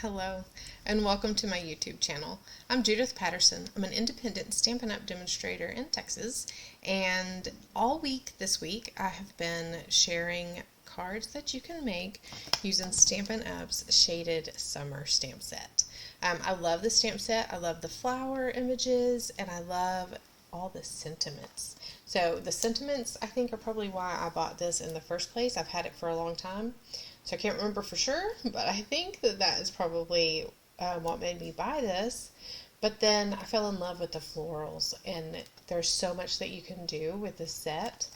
Hello, and welcome to my YouTube channel. I'm Judith Patterson. I'm an independent Stampin' Up! Demonstrator in Texas, and all week this week I have been sharing cards that you can make using Stampin' Up's Shaded Summer Stamp Set. I love the stamp set, I love the flower images, and I love all the sentiments. So the sentiments, I think, are probably why I bought this in the first place. I've had it for a long time. So I can't remember for sure, but I think that is probably what made me buy this. But then I fell in love with the florals, and there's so much that you can do with this set.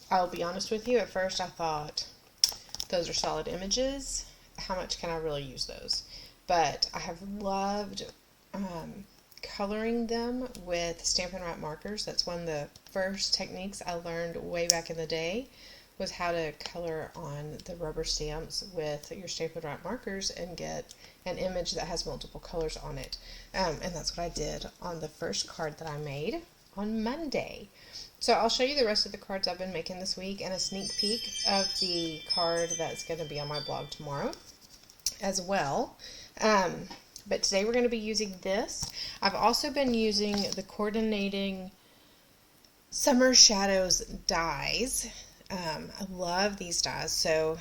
I'll be honest with you, at first I thought, those are solid images. How much can I really use those? But I have loved coloring them with Stampin' Up! Markers. That's one of the first techniques I learned way back in the day, was how to color on the rubber stamps with your Stampin' Up! Markers and get an image that has multiple colors on it. And that's what I did on the first card that I made on Monday. So I'll show you the rest of the cards I've been making this week and a sneak peek of the card that's going to be on my blog tomorrow as well. But today we're going to be using this. I've also been using the Coordinating Summer Shadows dies. I love these dies. So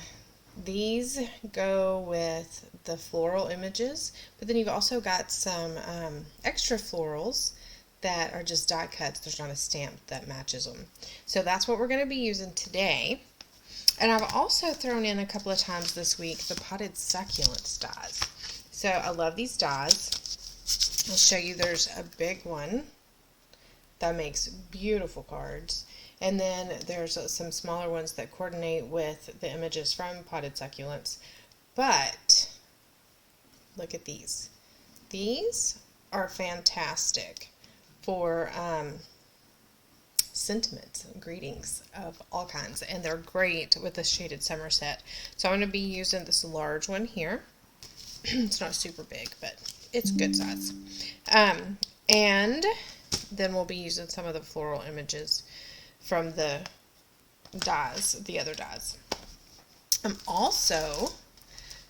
these go with the floral images, but then you've also got some extra florals that are just die cuts. There's not a stamp that matches them. So that's what we're going to be using today. And I've also thrown in a couple of times this week the Potted Succulents Dies. So I love these dies. I'll show you, there's a big one that makes beautiful cards. And then there's some smaller ones that coordinate with the images from Potted Succulents. But look at these. These are fantastic for sentiments and greetings of all kinds. And they're great with the Shaded Summer set. So I'm going to be using this large one here. It's not super big, but it's good size. And then we'll be using some of the floral images from the dies, the other dies. I'm also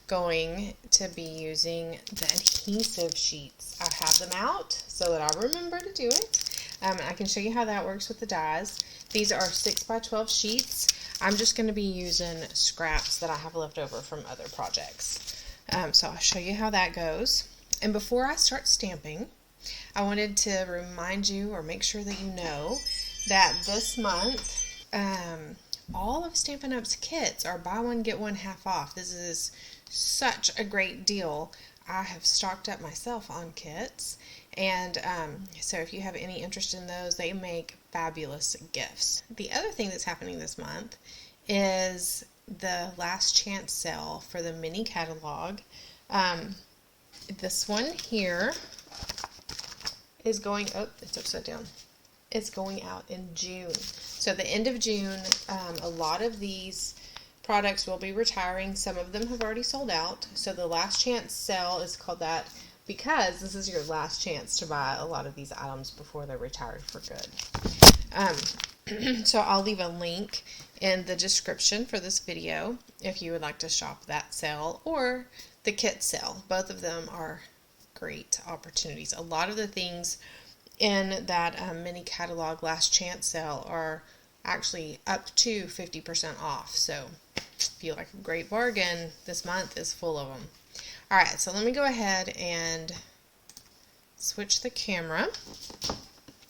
going to be using the adhesive sheets. I have them out so that I remember to do it. I can show you how that works with the dies. These are 6x12 sheets. I'm just going to be using scraps that I have left over from other projects. So I'll show you how that goes. And before I start stamping, I wanted to remind you, or make sure that you know, that this month all of Stampin' Up's kits are buy one get one half off. This is such a great deal. I have stocked up myself on kits, and so if you have any interest in those, they make fabulous gifts. The other thing that's happening this month is the last chance sale for the mini catalog. This one here is going, oh, it's upside down. It's going out in June. So the end of June, a lot of these products will be retiring. Some of them have already sold out. So the last chance sale is called that because this is your last chance to buy a lot of these items before they're retired for good. So I'll leave a link in the description for this video if you would like to shop that sale or the kit sale. Both of them are great opportunities. A lot of the things in that mini catalog last chance sale are actually up to 50% off. So if you like a great bargain, this month is full of them. Alright, so let me go ahead and switch the camera.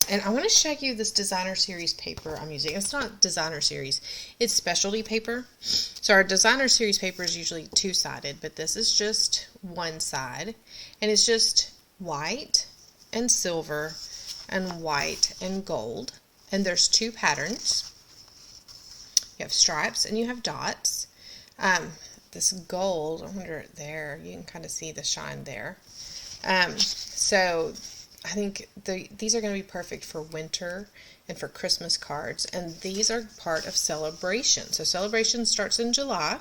And I want to show you this designer series paper I'm using. It's not designer series, it's specialty paper. So our designer series paper is usually two-sided, but this is just one side. And it's just white and silver and white and gold. And there's two patterns. You have stripes and you have dots. This gold, I wonder there, you can kind of see the shine there. So I think these are going to be perfect for winter and for Christmas cards. And these are part of Celebration. So Celebration starts in July.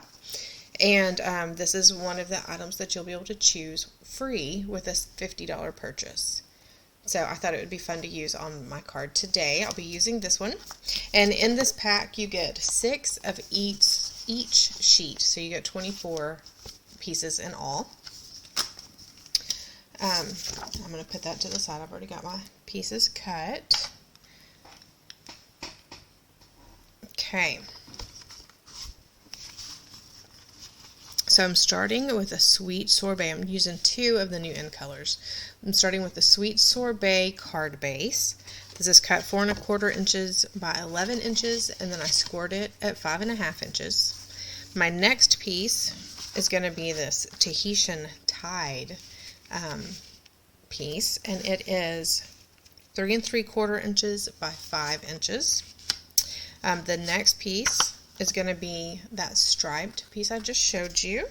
And this is one of the items that you'll be able to choose free with a $50 purchase. So I thought it would be fun to use on my card today. I'll be using this one. And in this pack you get 6 of each sheet. So you get 24 pieces in all. I'm going to put that to the side. I've already got my pieces cut. Okay. So I'm starting with a Sweet Sorbet. I'm using 2 of the new in colors. I'm starting with the Sweet Sorbet card base. This is cut 4 1/4 inches by 11 inches, and then I scored it at 5 1/2 inches. My next piece is going to be this Tahitian Tide piece, and it is 3 3/4 inches by 5 inches. The next piece is going to be that striped piece I just showed you.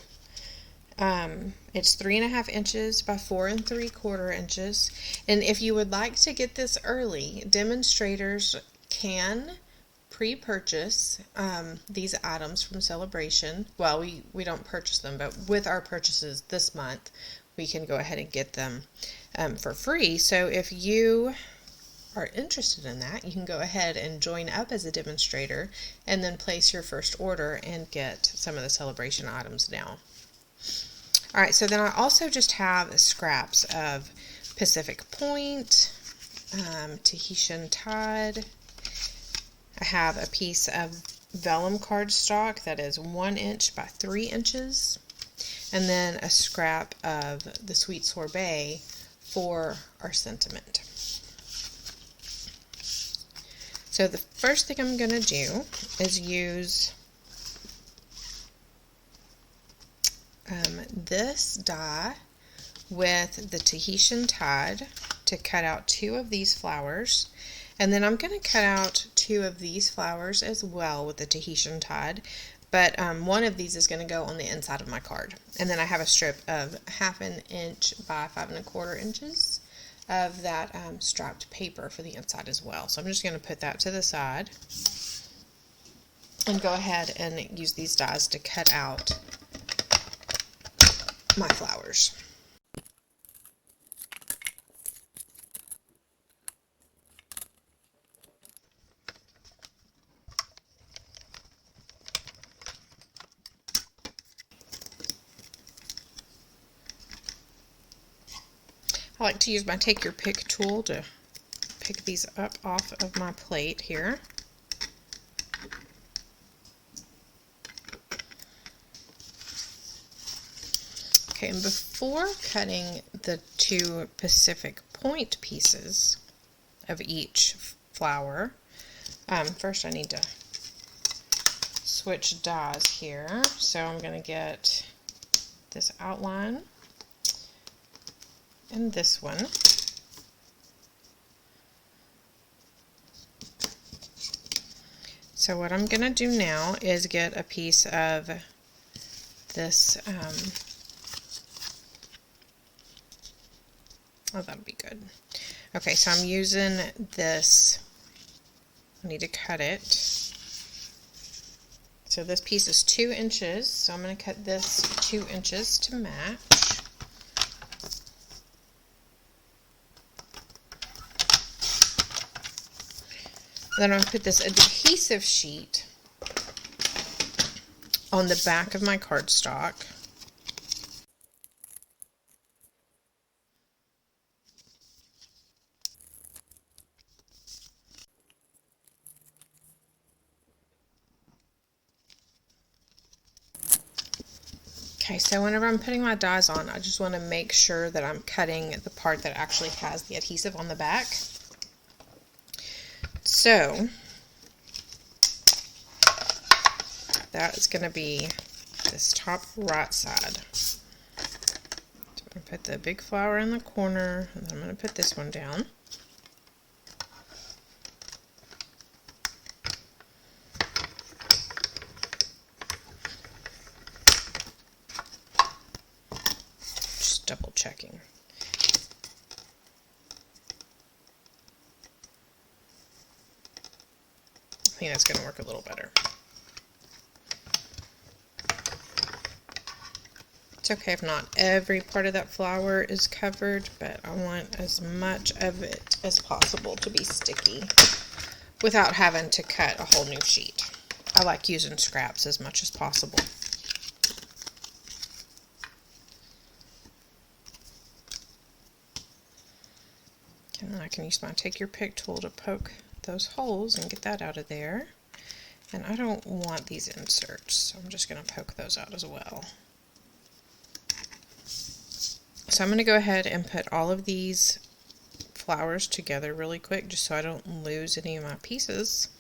It's 3 1/2 inches by 4 3/4 inches. And if you would like to get this early, demonstrators can pre-purchase these items from Celebration. Well, we don't purchase them, but with our purchases this month, we can go ahead and get them for free. So if you are interested in that, you can go ahead and join up as a demonstrator and then place your first order and get some of the Celebration items now. Alright, so then I also just have scraps of Pacific Point, Tahitian Tide. I have a piece of vellum cardstock that is 1 inch by 3 inches, and then a scrap of the Sweet Sorbet for our sentiment. So the first thing I'm going to do is use this die with the Tahitian Tide to cut out 2 of these flowers, and then I'm going to cut out 2 of these flowers as well with the Tahitian Tide, but one of these is going to go on the inside of my card. And then I have a strip of 1/2 inch by 5 1/4 inches of that striped paper for the inside as well. So I'm just going to put that to the side and go ahead and use these dies to cut out my flowers. I like to use my Take Your Pick tool to pick these up off of my plate here. Okay, and before cutting the 2 Pacific Point pieces of each flower, first I need to switch dies here. So I'm going to get this outline and this one. So what I'm going to do now is get a piece of this, oh, that'll be good. Okay, so I'm using this, I need to cut it. So this piece is 2 inches, so I'm going to cut this 2 inches to match. Then I'm going to put this adhesive sheet on the back of my cardstock. Okay, so whenever I'm putting my dies on, I just want to make sure that I'm cutting the part that actually has the adhesive on the back. So that is going to be this top right side. So I'm going to put the big flower in the corner, and then I'm going to put this one down. Just double checking. I think that's going to work a little better. It's okay if not every part of that flower is covered, but I want as much of it as possible to be sticky without having to cut a whole new sheet. I like using scraps as much as possible. I can use my Take Your Pick tool to poke those holes and get that out of there. And I don't want these inserts, so I'm just going to poke those out as well. So I'm going to go ahead and put all of these flowers together really quick just so I don't lose any of my pieces.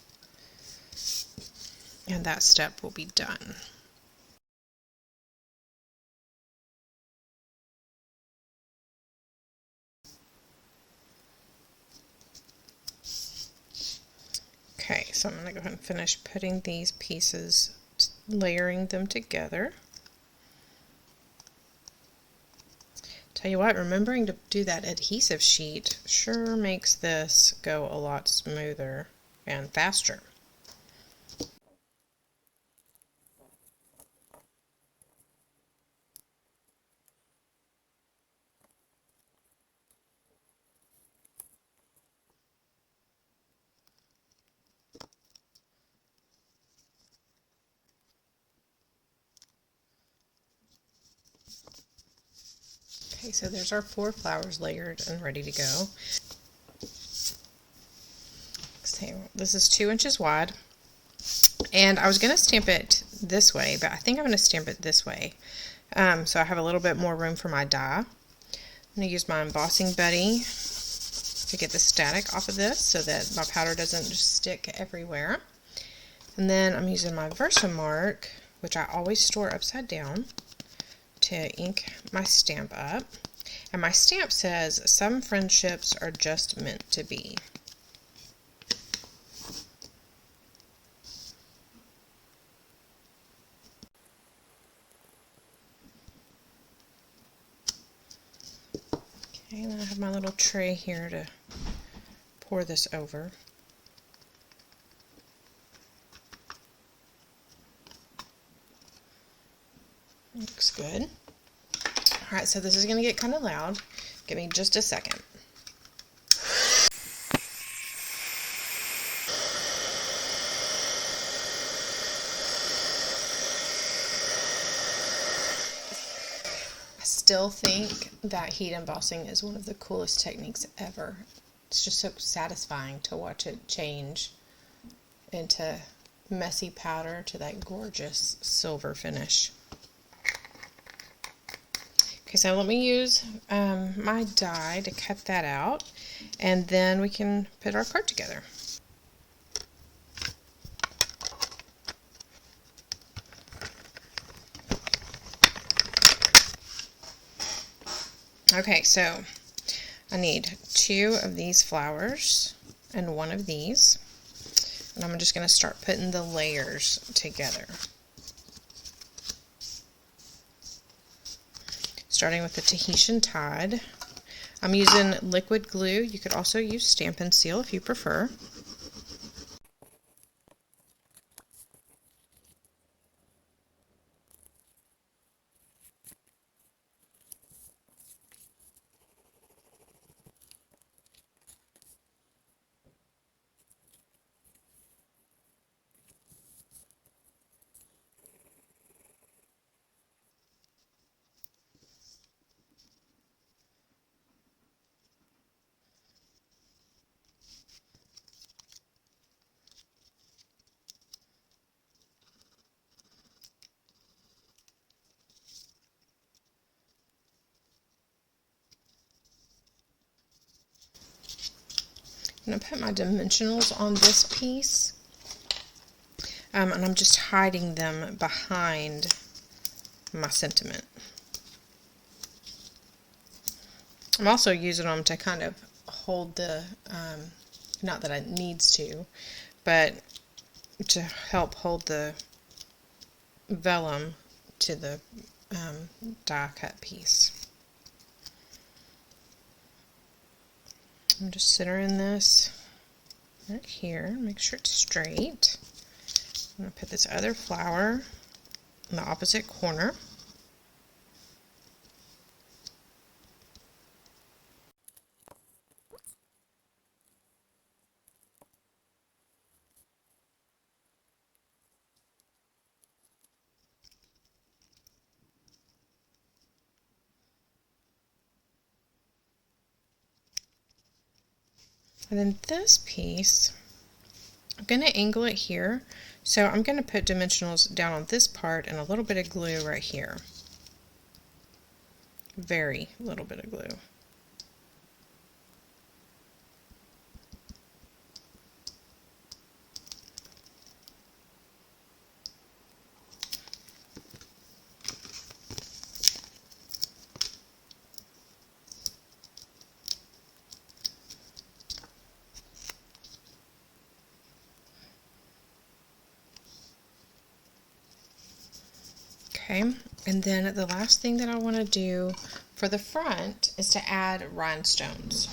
And that step will be done. Okay, so I'm going to go ahead and finish putting these pieces, layering them together. Tell you what, remembering to do that adhesive sheet sure makes this go a lot smoother and faster. Okay, so there's our 4 flowers layered and ready to go. So this is 2 inches wide, and I was going to stamp it this way, but I think I'm going to stamp it this way, so I have a little bit more room for my die. I'm going to use my embossing buddy to get the static off of this so that my powder doesn't just stick everywhere. And then I'm using my Versamark, which I always store upside down, to ink my stamp up. And my stamp says, "Some friendships are just meant to be." Okay, and then I have my little tray here to pour this over. Looks good. Alright, so this is going to get kind of loud. Give me just a second. I still think that heat embossing is one of the coolest techniques ever. It's just so satisfying to watch it change into messy powder to that gorgeous silver finish. Okay, so let me use my die to cut that out, and then we can put our card together. Okay, so I need 2 of these flowers and 1 of these, and I'm just going to start putting the layers together. Starting with the Tahitian Tide. I'm using liquid glue. You could also use Stampin' Seal if you prefer. I'm going to put my dimensionals on this piece, and I'm just hiding them behind my sentiment. I'm also using them to kind of hold the, not that it needs to, but to help hold the vellum to the die cut piece. I'm just centering this right here, make sure it's straight. I'm going to put this other flower in the opposite corner. And then this piece, I'm going to angle it here. So I'm going to put dimensionals down on this part and a little bit of glue right here. Very little bit of glue. Okay, and then the last thing that I want to do for the front is to add rhinestones.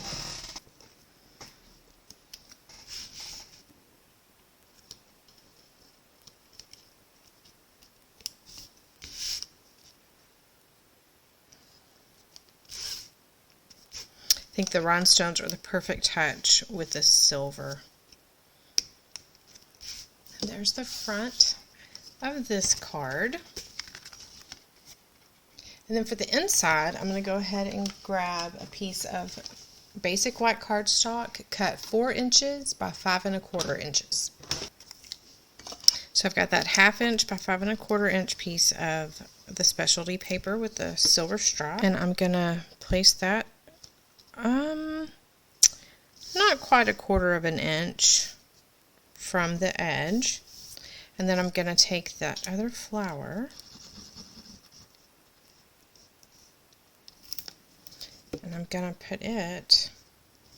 I think the rhinestones are the perfect touch with this silver. And there's the front of this card. And then for the inside, I'm going to go ahead and grab a piece of basic white cardstock cut 4 inches by 5 1/4 inches. So I've got that 1/2 inch by 5 1/4 inch piece of the specialty paper with the silver stripe, and I'm going to place that not quite 1/4 inch from the edge, and then I'm going to take that other flower and I'm going to put it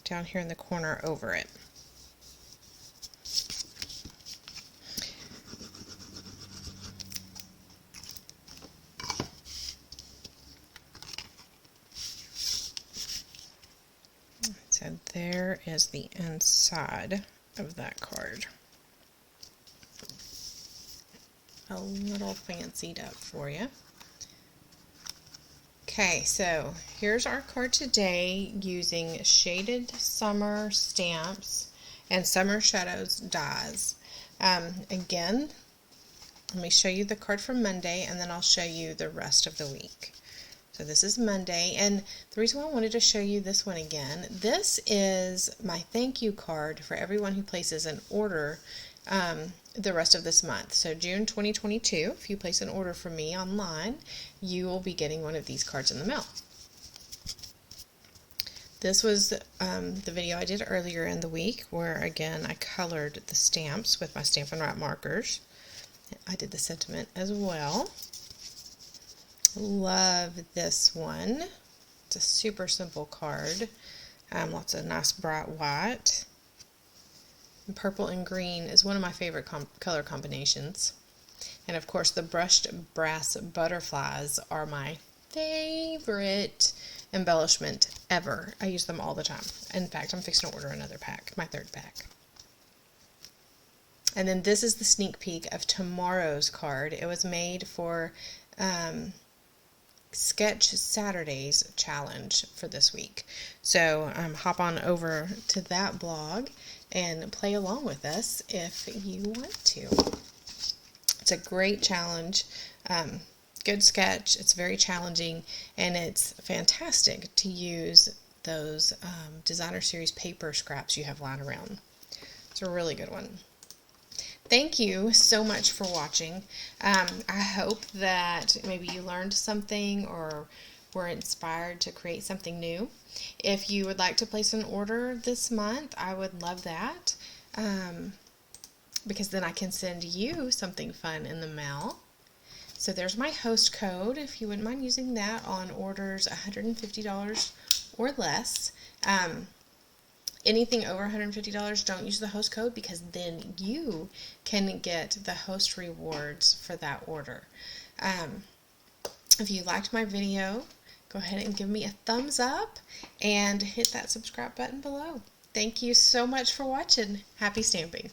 down here in the corner over it. So there is the inside of that card. A little fancied up for you. Okay, so here's our card today using Shaded Summer Stamps and Summer Shadows dies. Again, let me show you the card from Monday and then I'll show you the rest of the week. So this is Monday, and the reason why I wanted to show you this one again, this is my thank you card for everyone who places an order the rest of this month. So June 2022, if you place an order from me online, you will be getting one of these cards in the mail. This was the video I did earlier in the week where, again, I colored the stamps with my Stampin' Up markers. I did the sentiment as well. Love this one. It's a super simple card. Lots of nice bright white. And purple and green is one of my favorite color combinations. And of course the brushed brass butterflies are my favorite embellishment ever. I use them all the time. In fact, I'm fixing to order another pack, my 3rd pack. And then this is the sneak peek of tomorrow's card. It was made for Sketch Saturdays challenge for this week. So hop on over to that blog and play along with us if you want to. It's a great challenge. Good sketch. It's very challenging, and it's fantastic to use those designer series paper scraps you have lying around. It's a really good one. Thank you so much for watching. I hope that maybe you learned something or were inspired to create something new. If you would like to place an order this month, I would love that, because then I can send you something fun in the mail. So there's my host code if you wouldn't mind using that on orders $150 or less. Anything over $150, don't use the host code, because then you can get the host rewards for that order. If you liked my video, go ahead and give me a thumbs up and hit that subscribe button below. Thank you so much for watching. Happy stamping.